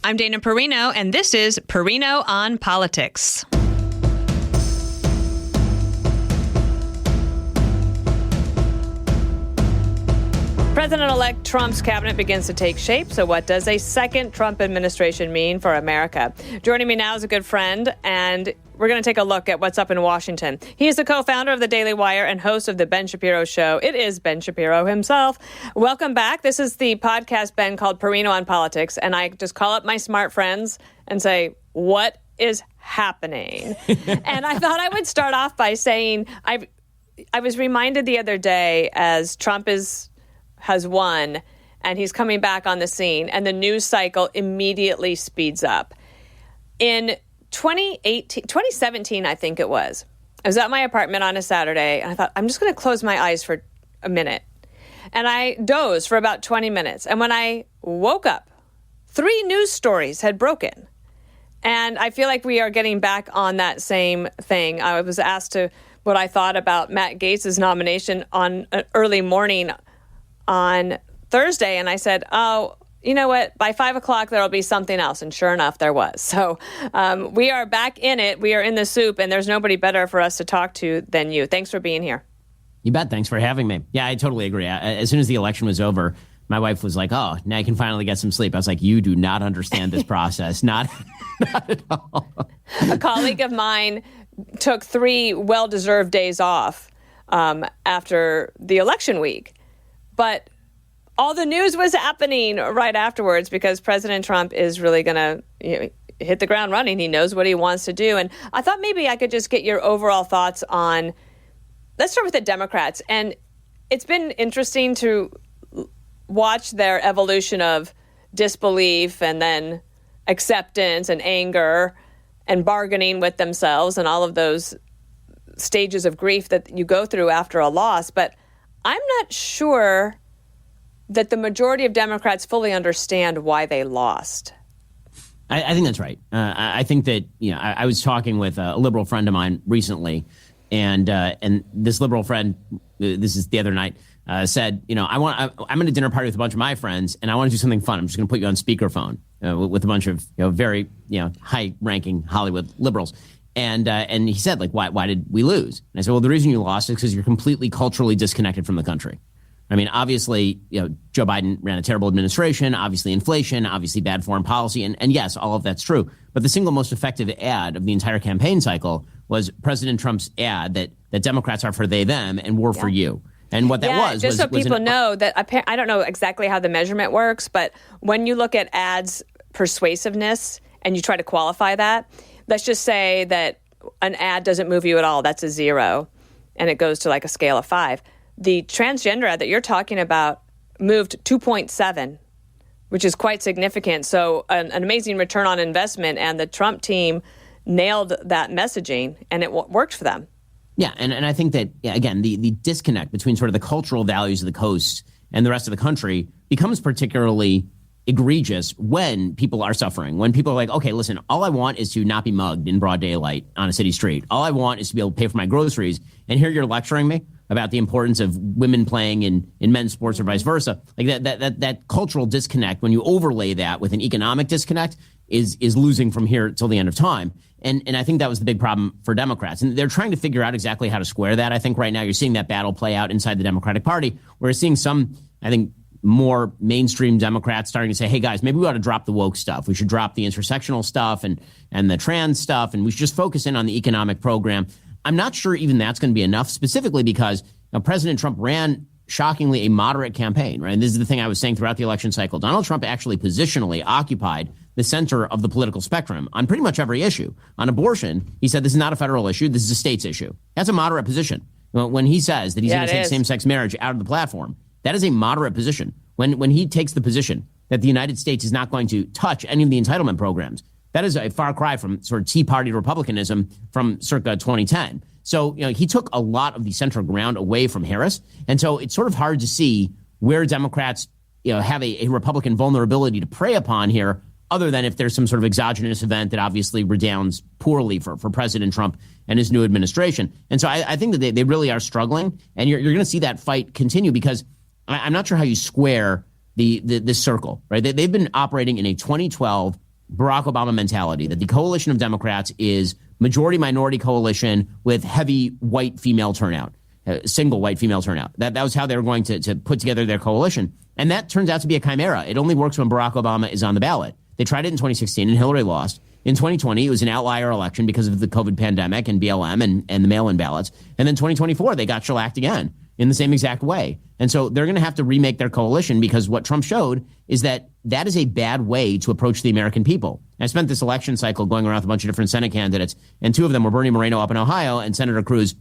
I'm Dana Perino, and this is Perino on Politics. President-elect Trump's cabinet begins to take shape. So what does a second Trump administration mean for America? Joining me now is a good friend, and we're going to take a look at what's up in Washington. He is the co-founder of the Daily Wire and host of the Ben Shapiro Show. It is Ben Shapiro himself. Welcome back. This is the podcast, Ben, called Perino on Politics. And I just call up my smart friends and say, what is happening? And I thought I would start off by saying I was reminded the other day as Trump has won and he's coming back on the scene and the news cycle immediately speeds up. In 2017, I think it was, I was at my apartment on a Saturday and I thought, I'm just going to close my eyes for a minute. And I dozed for about 20 minutes. And when I woke up, 3 news stories had broken. And I feel like we are getting back on that same thing. I was asked what I thought about Matt Gaetz's nomination on an early morning on Thursday, and I said, oh, you know what? By 5 o'clock, there'll be something else. And sure enough, there was. So we are back in it. We are in the soup, and there's nobody better for us to talk to than you. Thanks for being here. You bet. Thanks for having me. Yeah, I totally agree. As soon as the election was over, my wife was like, oh, now I can finally get some sleep. I was like, you do not understand this process. Not at all. A colleague of mine took 3 well-deserved days off after the election week. But all the news was happening right afterwards because President Trump is really going to hit the ground running. He knows what he wants to do. And I thought maybe I could just get your overall thoughts on, let's start with the Democrats. And it's been interesting to watch their evolution of disbelief and then acceptance and anger and bargaining with themselves and all of those stages of grief that you go through after a loss. But I'm not sure that the majority of Democrats fully understand why they lost. I think that's right. I think that, I was talking with a liberal friend of mine recently, and this liberal friend, this is the other night, said, I'm at a dinner party with a bunch of my friends, and I want to do something fun. I'm just going to put you on speakerphone with a bunch of very high-ranking Hollywood liberals. And he said, why did we lose? And I said, well, the reason you lost is because you're completely culturally disconnected from the country. I mean, obviously, Joe Biden ran a terrible administration, obviously inflation, obviously bad foreign policy. And yes, all of that's true. But the single most effective ad of the entire campaign cycle was President Trump's ad that Democrats are for they, them, and we're for you. And what that was just so people know that I don't know exactly how the measurement works, but when you look at ads persuasiveness and you try to qualify that, let's just say that an ad doesn't move you at all. That's a 0, and it goes to like a scale of 5. The transgender ad that you're talking about moved 2.7, which is quite significant. So an amazing return on investment, and the Trump team nailed that messaging, and it worked for them. Yeah, and I think that, again, the disconnect between sort of the cultural values of the coast and the rest of the country becomes particularly egregious when people are suffering, when people are like, okay, listen, all I want is to not be mugged in broad daylight on a city street. All I want is to be able to pay for my groceries. And here you're lecturing me about the importance of women playing in men's sports or vice versa. Like that cultural disconnect, when you overlay that with an economic disconnect, is losing from here till the end of time. And I think that was the big problem for Democrats. And they're trying to figure out exactly how to square that. I think right now you're seeing that battle play out inside the Democratic Party. We're seeing some, I think, more mainstream Democrats starting to say, hey, guys, maybe we ought to drop the woke stuff. We should drop the intersectional stuff and the trans stuff, and we should just focus in on the economic program. I'm not sure even that's going to be enough, specifically because President Trump ran, shockingly, a moderate campaign, right? And this is the thing I was saying throughout the election cycle. Donald Trump actually positionally occupied the center of the political spectrum on pretty much every issue. On abortion, he said this is not a federal issue, this is a state's issue. That's a moderate position. When he says that he's going to take same-sex marriage out of the platform, that is a moderate position. When he takes the position that the United States is not going to touch any of the entitlement programs, that is a far cry from sort of Tea Party Republicanism from circa 2010. So, he took a lot of the central ground away from Harris. And so it's sort of hard to see where Democrats, have a Republican vulnerability to prey upon here, other than if there's some sort of exogenous event that obviously redounds poorly for President Trump and his new administration. And so I think that they really are struggling. And you're going to see that fight continue because I'm not sure how you square this circle, right? They've been operating in a 2012 Barack Obama mentality, that the coalition of Democrats is majority-minority coalition with heavy white female turnout, single white female turnout. That was how they were going to put together their coalition. And that turns out to be a chimera. It only works when Barack Obama is on the ballot. They tried it in 2016 and Hillary lost. In 2020, it was an outlier election because of the COVID pandemic and BLM and the mail-in ballots. And then 2024, they got shellacked again in the same exact way. And so they're going to have to remake their coalition, because what Trump showed is that is a bad way to approach the American people. I spent this election cycle going around with a bunch of different Senate candidates, and two of them were Bernie Moreno up in Ohio and Senator Cruz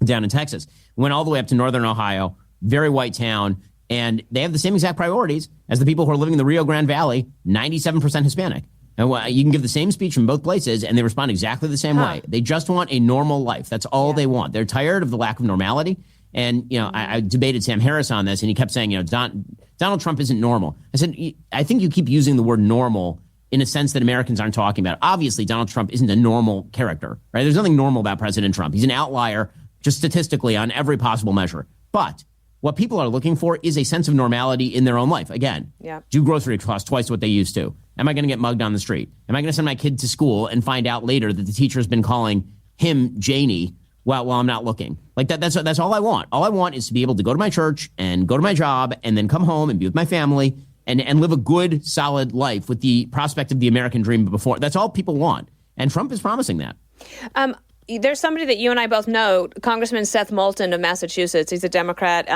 down in Texas. Went all the way up to northern Ohio, very white town, and they have the same exact priorities as the people who are living in the Rio Grande Valley, 97% Hispanic. And you can give the same speech in both places, and they respond exactly the same way. They just want a normal life. That's all they want. They're tired of the lack of normality. And, I debated Sam Harris on this, and he kept saying, Donald Trump isn't normal. I said, I think you keep using the word normal in a sense that Americans aren't talking about. Obviously, Donald Trump isn't a normal character, right? There's nothing normal about President Trump. He's an outlier, just statistically, on every possible measure. But what people are looking for is a sense of normality in their own life. Again, do grocery costs twice what they used to. Am I going to get mugged on the street? Am I going to send my kid to school and find out later that the teacher's been calling him Janie while I'm not looking? Like that's all I want. All I want is to be able to go to my church and go to my job and then come home and be with my family and live a good, solid life with the prospect of the American dream before. That's all people want. And Trump is promising that. There's somebody that you and I both know, Congressman Seth Moulton of Massachusetts. He's a Democrat,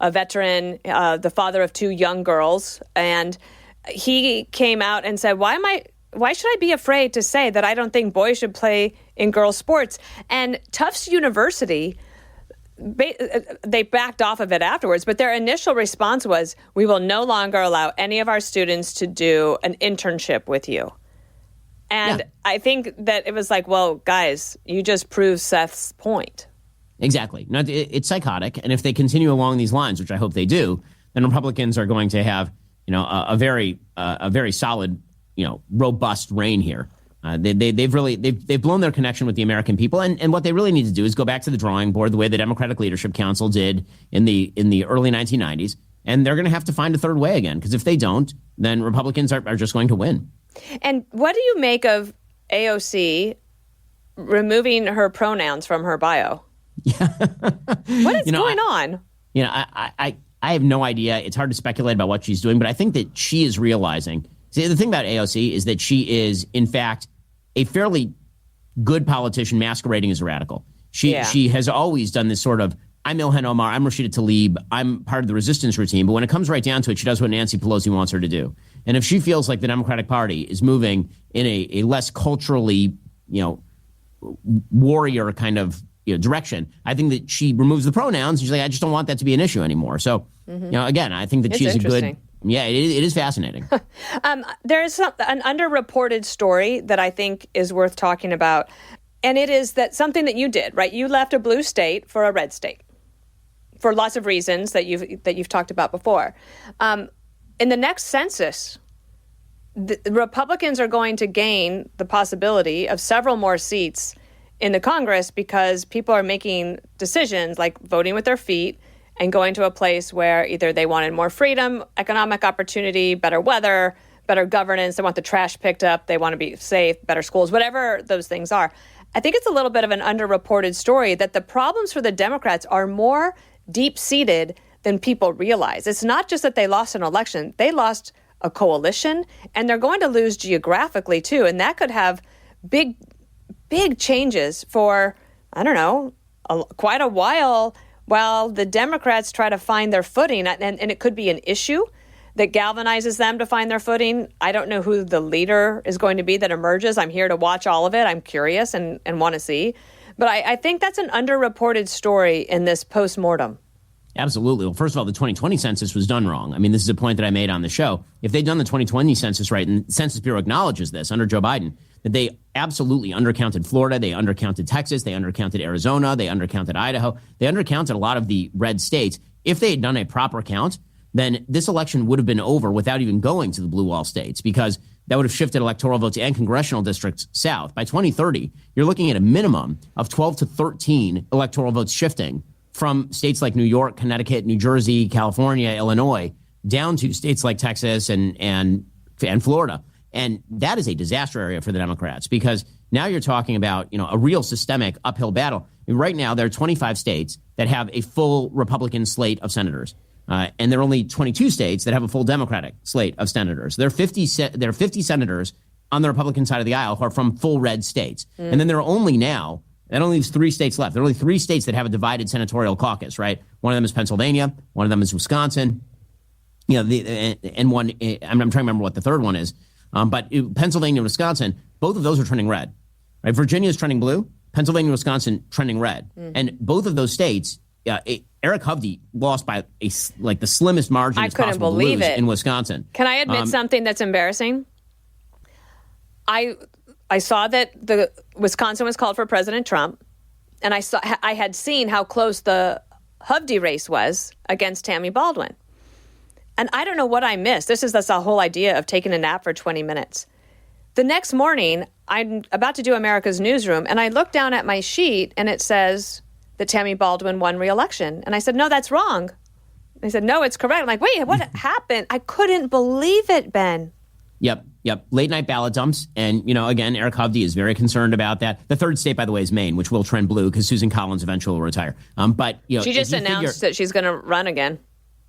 a veteran, the father of two young girls. And he came out and said, why should I be afraid to say that I don't think boys should play in girls' sports? And Tufts University, they backed off of it afterwards, but their initial response was, we will no longer allow any of our students to do an internship with you. And I think that it was like, well, guys, you just proved Seth's point. Exactly. Now, it's psychotic. And if they continue along these lines, which I hope they do, then Republicans are going to have, a very solid, robust reign here. They've blown their connection with the American people. And what they really need to do is go back to the drawing board, the way the Democratic Leadership Council did in the early 1990s. And they're going to have to find a third way again, because if they don't, then Republicans are just going to win. And what do you make of AOC removing her pronouns from her bio? What is going on? I have no idea. It's hard to speculate about what she's doing, but I think that she is realizing. See, the thing about AOC is that she is, in fact, a fairly good politician masquerading as a radical. She has always done this sort of, I'm Ilhan Omar, I'm Rashida Tlaib, I'm part of the resistance routine. But when it comes right down to it, she does what Nancy Pelosi wants her to do. And if she feels like the Democratic Party is moving in a less culturally, warrior kind of direction, I think that she removes the pronouns. She's like, I just don't want that to be an issue anymore. So, again, I think that she's a good. Yeah, it is fascinating. There's an underreported story that I think is worth talking about. And it is that something that you did, right? You left a blue state for a red state for lots of reasons that you've talked about before. In the next census, the Republicans are going to gain the possibility of several more seats in the Congress because people are making decisions like voting with their feet and going to a place where either they wanted more freedom, economic opportunity, better weather, better governance, they want the trash picked up, they want to be safe, better schools, whatever those things are. I think it's a little bit of an underreported story that the problems for the Democrats are more deep-seated than people realize. It's not just that they lost an election, they lost a coalition, and they're going to lose geographically too. And that could have big changes for, I don't know, quite a while the Democrats try to find their footing. And it could be an issue that galvanizes them to find their footing. I don't know who the leader is going to be that emerges. I'm here to watch all of it. I'm curious and want to see. But I think that's an underreported story in this postmortem. Absolutely. Well, first of all, the 2020 census was done wrong. I mean, this is a point that I made on the show. If they'd done the 2020 census right, and the Census Bureau acknowledges this under Joe Biden, that they absolutely undercounted Florida, they undercounted Texas, they undercounted Arizona, they undercounted Idaho, they undercounted a lot of the red states. If they had done a proper count, then this election would have been over without even going to the blue wall states, because that would have shifted electoral votes and congressional districts south. By 2030, you're looking at a minimum of 12 to 13 electoral votes shifting from states like New York, Connecticut, New Jersey, California, Illinois, down to states like Texas and Florida. And that is a disaster area for the Democrats, because now you're talking about, a real systemic uphill battle. Right now, there are 25 states that have a full Republican slate of senators. And there are only 22 states that have a full Democratic slate of senators. There are 50 senators on the Republican side of the aisle who are from full red states. And then there are only now, that only leaves 3 states left. There are only 3 states that have a divided senatorial caucus, right? One of them is Pennsylvania. One of them is Wisconsin. And one, I'm trying to remember what the third one is. But Pennsylvania and Wisconsin, both of those are trending red. Right? Virginia is trending blue. Pennsylvania and Wisconsin trending red. And both of those states, Eric Hovde lost by the slimmest margin as possible. I couldn't believe it in Wisconsin. Can I admit something that's embarrassing? I saw that the Wisconsin was called for President Trump, and I had seen how close the Hovde race was against Tammy Baldwin. And I don't know what I missed. That's the whole idea of taking a nap for 20 minutes. The next morning, I'm about to do America's Newsroom, and I look down at my sheet, and it says that Tammy Baldwin won re-election. And I said, no, that's wrong. They said, no, it's correct. I'm like, wait, what happened? I couldn't believe it, Ben. Yep. Late night ballot dumps. And, again, Eric Hovde is very concerned about that. The third state, by the way, is Maine, which will trend blue because Susan Collins eventually will retire. But she just announced that she's going to run again.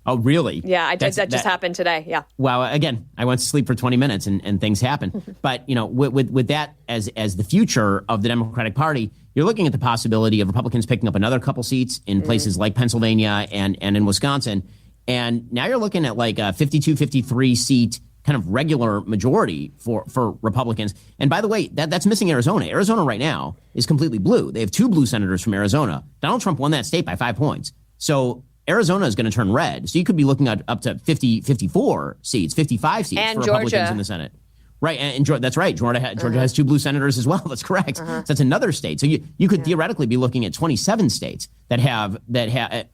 Oh, really? Yeah, that just happened today. Yeah. Wow. Again, I went to sleep for 20 minutes and things happen. But, with that as the future of the Democratic Party, you're looking at the possibility of Republicans picking up another couple seats in places like Pennsylvania and in Wisconsin. And now you're looking at like a 52, 53 seat kind of regular majority for Republicans. And by the way, that's missing Arizona. Arizona right now is completely blue. They have 2 blue senators from Arizona. Donald Trump won that state by 5 points. So Arizona is going to turn red. So you could be looking at up to 50, 54 seats, 55 seats and for Georgia. Republicans in the Senate. Right. And that's right. Georgia has 2 blue senators as well. That's correct. So that's another state. So you could theoretically be looking at 27 states that have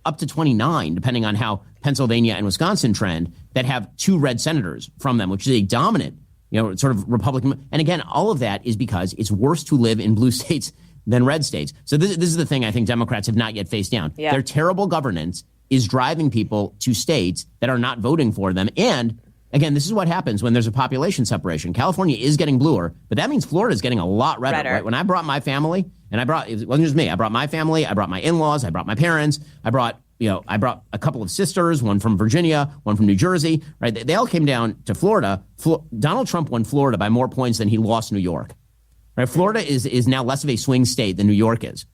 up to 29, depending on how Pennsylvania and Wisconsin trend, that have 2 red senators from them, which is a dominant, sort of Republican. And again, all of that is because it's worse to live in blue states than red states. So this is the thing I think Democrats have not yet faced down. Yeah. Their terrible governance is driving people to states that are not voting for them. And again, this is what happens when there's a population separation. California is getting bluer, but that means Florida is getting a lot redder. Right? When I brought my family, and it wasn't just me, I brought my family, I brought my in-laws, I brought my parents, I brought a couple of sisters, one from Virginia, one from New Jersey, right? They all came down to Florida. Donald Trump won Florida by more points than he lost New York. Right? Florida is now less of a swing state than New York is.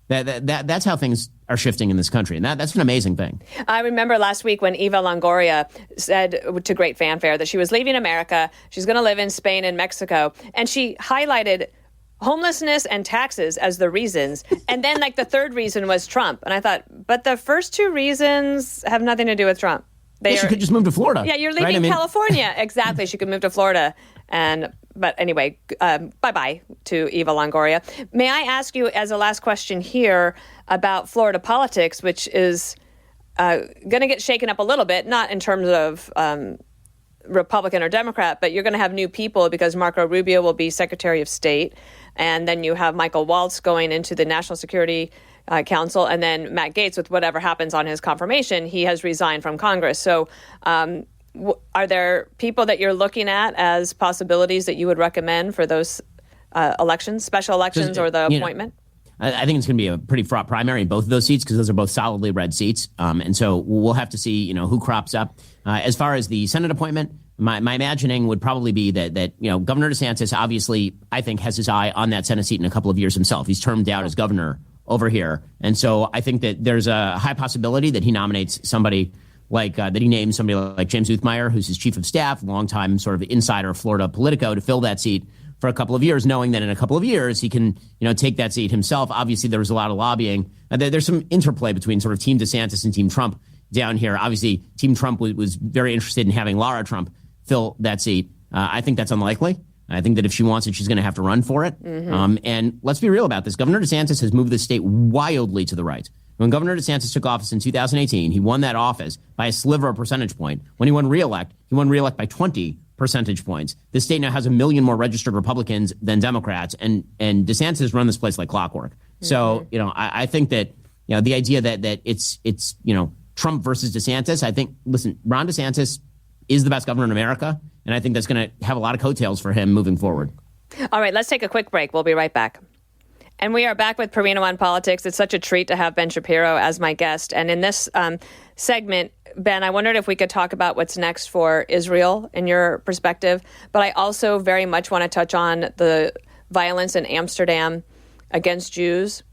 That's how things are shifting in this country. And that's an amazing thing. I remember last week when Eva Longoria said to great fanfare that she was leaving America. She's going to live in Spain and Mexico. And she highlighted homelessness and taxes as the reasons. And then the third reason was Trump. And I thought, but the first 2 reasons have nothing to do with Trump. She could just move to Florida. Yeah, you're leaving California. Exactly. She could move to Florida. But anyway, bye-bye to Eva Longoria. May I ask you, as a last question here, about Florida politics, which is going to get shaken up a little bit, not in terms of Republican or Democrat, but you're going to have new people because Marco Rubio will be Secretary of State. And then you have Michael Waltz going into the National Security Council. And then Matt Gaetz, with whatever happens on his confirmation, he has resigned from Congress. So are there people that you're looking at as possibilities that you would recommend for those elections, special elections, or the appointment? I think it's going to be a pretty fraught primary in both of those seats because those are both solidly red seats. And so we'll have to see, who crops up. As far as the Senate appointment, my imagining would probably be that Governor DeSantis obviously, I think, has his eye on that Senate seat in a couple of years himself. He's termed out as governor over here. And so I think that there's a high possibility that he nominates somebody that he names somebody like James Uthmeyer, who's his chief of staff, longtime sort of insider Florida Politico, to fill that seat for a couple of years, knowing that in a couple of years he can, take that seat himself. Obviously, there was a lot of lobbying. There's some interplay between sort of Team DeSantis and Team Trump down here. Obviously, Team Trump was very interested in having Lara Trump fill that seat. I think that's unlikely. I think that if she wants it, she's going to have to run for it. And let's be real about this. Governor DeSantis has moved the state wildly to the right. When Governor DeSantis took office in 2018, he won that office by a sliver of a percentage point. When he won re-elect by 20 percentage points. The state now has 1 million more registered Republicans than Democrats, and DeSantis has run this place like clockwork. So, I think that, the idea that it's Trump versus DeSantis, I think, listen, Ron DeSantis is the best governor in America, And I think that's going to have a lot of coattails for him moving forward. All right, let's take a quick break. We'll be right back. And we are back with Perino on Politics. It's such a treat to have Ben Shapiro as my guest. And in this segment, Ben, I wondered if we could talk about what's next for Israel in your perspective. But I also very much want to touch on the violence in Amsterdam against Jews,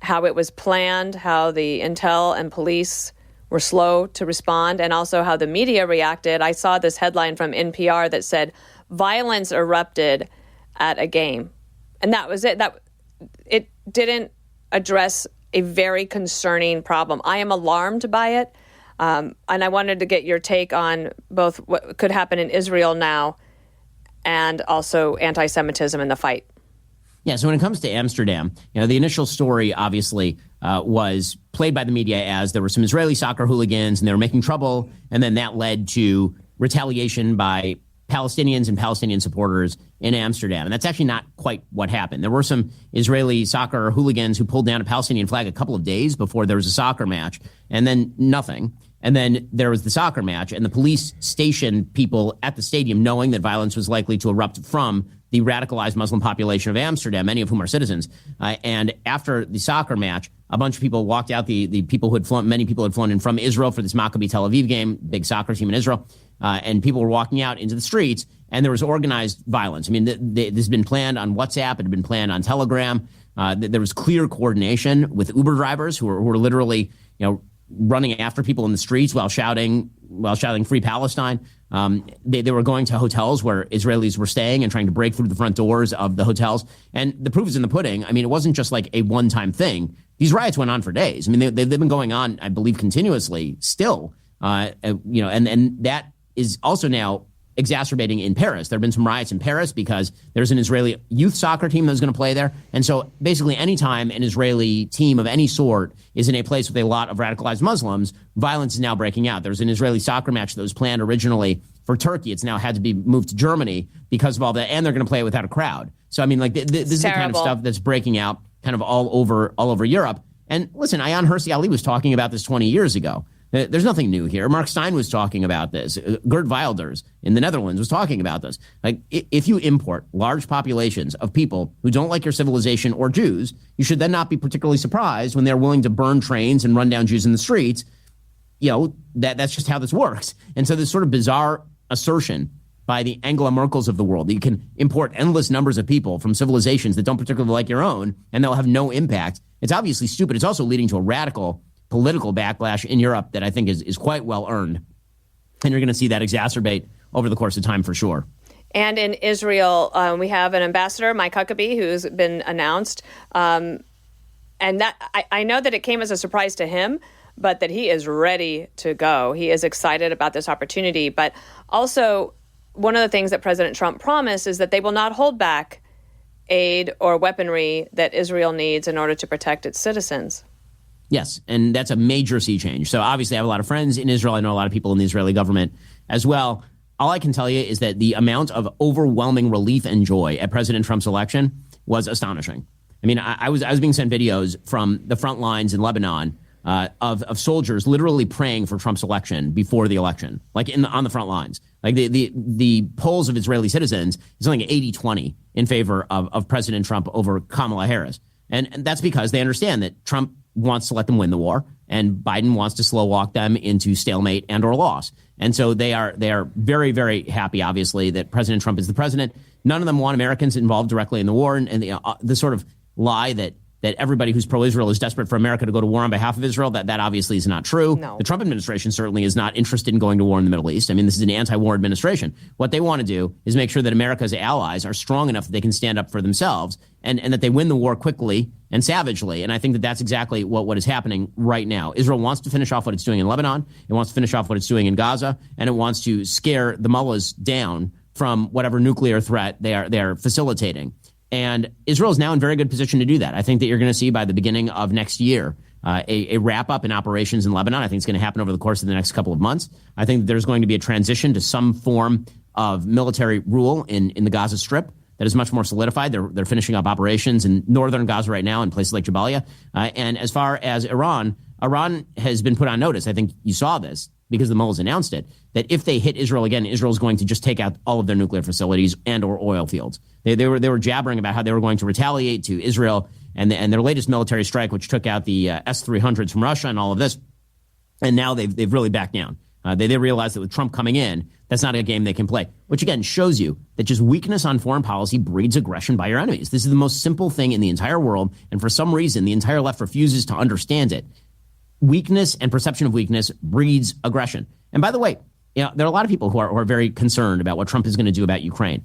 how it was planned, how the intel and police were slow to respond, and also how the media reacted. I saw this headline from NPR that said, violence erupted at a game. And that was it. It didn't address a very concerning problem. I am alarmed by it. And I wanted to get your take on both what could happen in Israel now and also anti-Semitism in the fight. Yeah, so when it comes to Amsterdam, the initial story obviously was played by the media as there were some Israeli soccer hooligans and they were making trouble, and then that led to retaliation by Palestinians and Palestinian supporters in Amsterdam. And that's actually not quite what happened. There were some Israeli soccer hooligans who pulled down a Palestinian flag a couple of days before there was a soccer match, and then nothing. And then there was the soccer match, and the police stationed people at the stadium knowing that violence was likely to erupt from the radicalized Muslim population of Amsterdam, many of whom are citizens. And after the soccer match, a bunch of people walked out, the people who had flown, many people had flown in from Israel for this Maccabi Tel Aviv game, big soccer team in Israel, and people were walking out into the streets, and there was organized violence. I mean, this has been planned on WhatsApp, it had been planned on Telegram. There was clear coordination with Uber drivers who were literally, running after people in the streets while shouting "Free Palestine." They were going to hotels where Israelis were staying and trying to break through the front doors of the hotels. And the proof is in the pudding. I mean, it wasn't just like a one-time thing. These riots went on for days. I mean, they've been going on, I believe, continuously still. And that is also now exacerbating in Paris. There have been some riots in Paris because there's an Israeli youth soccer team that's going to play there. And so basically anytime an Israeli team of any sort is in a place with a lot of radicalized Muslims, violence is now breaking out. There's an Israeli soccer match that was planned originally for Turkey. It's now had to be moved to Germany because of all that. And they're going to play it without a crowd. So, I mean, like this is the kind of stuff that's breaking out kind of all over Europe. And listen, Ayaan Hirsi Ali was talking about this 20 years ago. There's nothing new here. Mark Steyn was talking about this. Geert Wilders in the Netherlands was talking about this. Like, if you import large populations of people who don't like your civilization or Jews, you should then not be particularly surprised when they're willing to burn trains and run down Jews in the streets. That's just how this works. And so this sort of bizarre assertion by the Angela Merkels of the world that you can import endless numbers of people from civilizations that don't particularly like your own and they'll have no impact. It's obviously stupid. It's also leading to a radical political backlash in Europe that I think is quite well earned. And you're going to see that exacerbate over the course of time for sure. And in Israel, we have an ambassador, Mike Huckabee, who's been announced. And that I know that it came as a surprise to him, but that he is ready to go. He is excited about this opportunity. But also, one of the things that President Trump promised is that they will not hold back aid or weaponry that Israel needs in order to protect its citizens. Yes, and that's a major sea change. So obviously I have a lot of friends in Israel. I know a lot of people in the Israeli government as well. All I can tell you is that the amount of overwhelming relief and joy at President Trump's election was astonishing. I mean, I was being sent videos from the front lines in Lebanon of soldiers literally praying for Trump's election before the election, like on the front lines. Like the polls of Israeli citizens is something 80-20 in favor of President Trump over Kamala Harris. And that's because they understand that Trump wants to let them win the war, and Biden wants to slow walk them into stalemate and or loss. And so they are very, very happy, obviously, that President Trump is the president. None of them want Americans involved directly in the war, and the sort of lie that everybody who's pro-Israel is desperate for America to go to war on behalf of Israel, that obviously is not true. No. The Trump administration certainly is not interested in going to war in the Middle East. I mean, this is an anti-war administration. What they want to do is make sure that America's allies are strong enough that they can stand up for themselves and that they win the war quickly and savagely. And I think that that's exactly what is happening right now. Israel wants to finish off what it's doing in Lebanon. It wants to finish off what it's doing in Gaza. And it wants to scare the mullahs down from whatever nuclear threat they are facilitating. And Israel is now in very good position to do that. I think that you're going to see by the beginning of next year a wrap-up in operations in Lebanon. I think it's going to happen over the course of the next couple of months. I think there's going to be a transition to some form of military rule in the Gaza Strip that is much more solidified. They're finishing up operations in northern Gaza right now in places like Jabalia. And as far as Iran has been put on notice. I think you saw this. because the mullahs announced it, that if they hit Israel again, Israel's going to just take out all of their nuclear facilities and or oil fields. They were jabbering about how they were going to retaliate to Israel and their latest military strike, which took out the S-300s from Russia and all of this. And now they've really backed down. They realized that with Trump coming in, that's not a game they can play, which again shows you that just weakness on foreign policy breeds aggression by your enemies. This is the most simple thing in the entire world, and for some reason, the entire left refuses to understand it. Weakness and perception of weakness breeds aggression. And by the way, there are a lot of people who are very concerned about what Trump is going to do about Ukraine.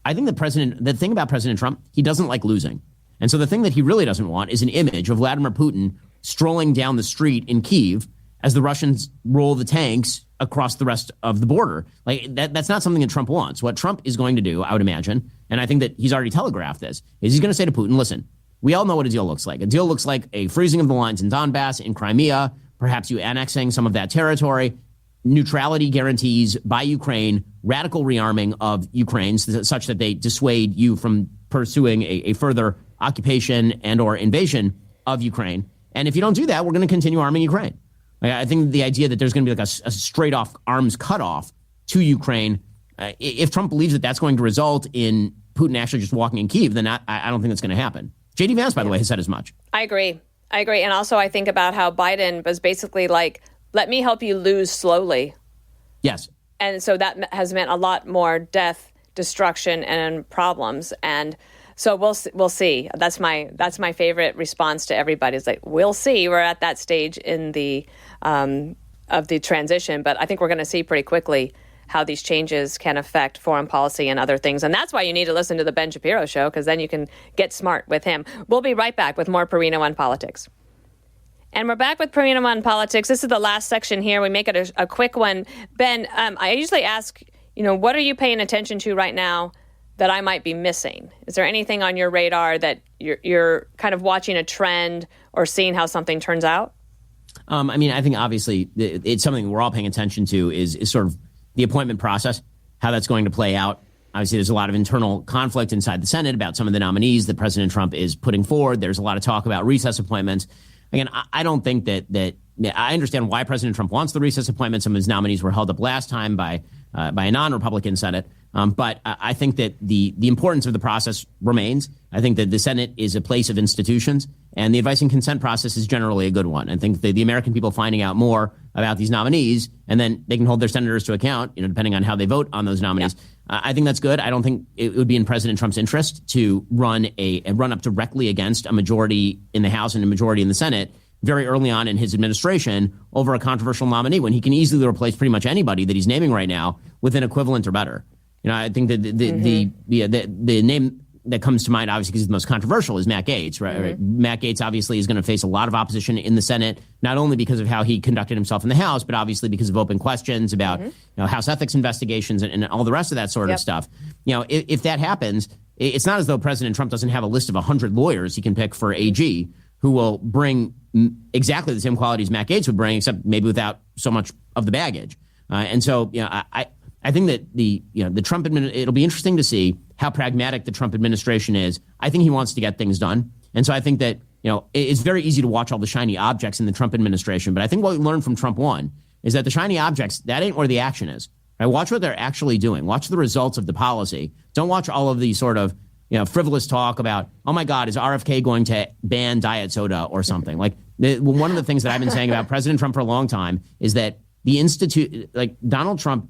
I think the thing about President Trump, he doesn't like losing. And so the thing that he really doesn't want is an image of Vladimir Putin strolling down the street in Kyiv as the Russians roll the tanks across the rest of the border. Like that's not something that Trump wants. What Trump is going to do, I would imagine, and I think that he's already telegraphed this, is he's going to say to Putin, listen, we all know what a deal looks like. A deal looks like a freezing of the lines in Donbass, in Crimea, perhaps you annexing some of that territory, neutrality guarantees by Ukraine, radical rearming of Ukraine such that they dissuade you from pursuing a further occupation and or invasion of Ukraine. And if you don't do that, we're going to continue arming Ukraine. I think the idea that there's going to be like a straight off arms cutoff to Ukraine, if Trump believes that that's going to result in Putin actually just walking in Kyiv, then I don't think that's going to happen. J.D. Vance, by the way, has said as much. I agree. And also I think about how Biden was basically like, let me help you lose slowly. Yes. And so that has meant a lot more death, destruction, and problems. And so we'll see. That's my favorite response to everybody. Is like, we'll see. We're at that stage in the of the transition, but I think we're going to see pretty quickly how these changes can affect foreign policy and other things. And that's why you need to listen to the Ben Shapiro show, because then you can get smart with him. We'll be right back with more Perino on Politics. And we're back with Perino on Politics. This is the last section here. We make it a quick one. Ben, I usually ask, what are you paying attention to right now that I might be missing? Is there anything on your radar that you're kind of watching a trend or seeing how something turns out? I think obviously it's something we're all paying attention to is sort of the appointment process, how that's going to play out. Obviously, there's a lot of internal conflict inside the Senate about some of the nominees that President Trump is putting forward. There's a lot of talk about recess appointments. Again, I don't think that I understand why President Trump wants the recess appointments. Some of his nominees were held up last time by a non-Republican Senate. But I think that the importance of the process remains. I think that the Senate is a place of institutions, and the advice and consent process is generally a good one. I think that the American people finding out more about these nominees, and then they can hold their senators to account, depending on how they vote on those nominees. Yeah. I think that's good. I don't think it would be in President Trump's interest to run up directly against a majority in the House and a majority in the Senate very early on in his administration over a controversial nominee when he can easily replace pretty much anybody that he's naming right now with an equivalent or better. I think that the name that comes to mind, obviously, because it's the most controversial, is Matt Gaetz. Right? Matt Gaetz obviously is going to face a lot of opposition in the Senate, not only because of how he conducted himself in the House, but obviously because of open questions about House ethics investigations and all the rest of that sort of stuff. If that happens, it's not as though President Trump doesn't have a list of 100 lawyers he can pick for AG who will bring exactly the same qualities Matt Gaetz would bring, except maybe without so much of the baggage. And so, I think that the Trump it'll be interesting to see how pragmatic the Trump administration is. I think he wants to get things done. And so I think that, it's very easy to watch all the shiny objects in the Trump administration. But I think what we learned from Trump 1 is that the shiny objects, that ain't where the action is. Right? Watch what they're actually doing. Watch the results of the policy. Don't watch all of the sort of, frivolous talk about, oh my God, is RFK going to ban diet soda or something? Like one of the things that I've been saying about President Trump for a long time is that Donald Trump,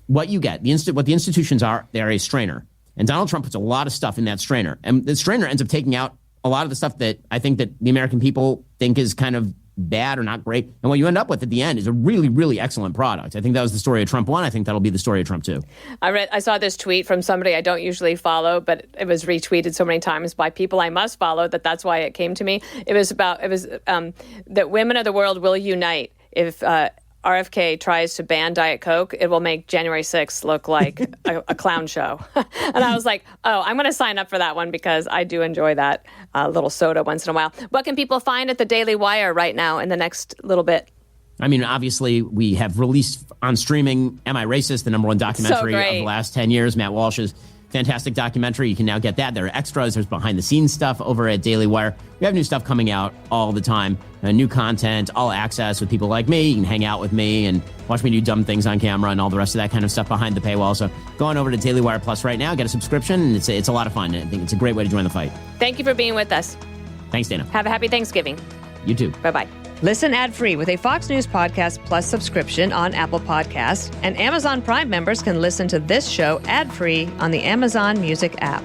what you get, what the institutions are, they're a strainer. And Donald Trump puts a lot of stuff in that strainer. And the strainer ends up taking out a lot of the stuff that I think that the American people think is kind of bad or not great. And what you end up with at the end is a really, really excellent product. I think that was the story of Trump 1. I think that'll be the story of Trump 2. I saw this tweet from somebody I don't usually follow, but it was retweeted so many times by people I must follow that's why it came to me. It was that women of the world will unite if RFK tries to ban Diet Coke. It will make January 6th look like a clown show. And I was like, I'm going to sign up for that one because I do enjoy that little soda once in a while. What can people find at the Daily Wire right now in the next little bit? Obviously, we have released on streaming Am I Racist, the #1 documentary of the last 10 years. Matt Walsh's fantastic documentary. You can now get that. There are extras. There's behind-the-scenes stuff over at Daily Wire. We have new stuff coming out all the time. New content, all access with people like me. You can hang out with me and watch me do dumb things on camera and all the rest of that kind of stuff behind the paywall. So go on over to Daily Wire Plus right now. Get a subscription, and it's a lot of fun. I think it's a great way to join the fight. Thank you for being with us. Thanks, Dana. Have a happy Thanksgiving. You too. Bye-bye. Listen ad-free with a Fox News Podcast Plus subscription on Apple Podcasts, and Amazon Prime members can listen to this show ad-free on the Amazon Music app.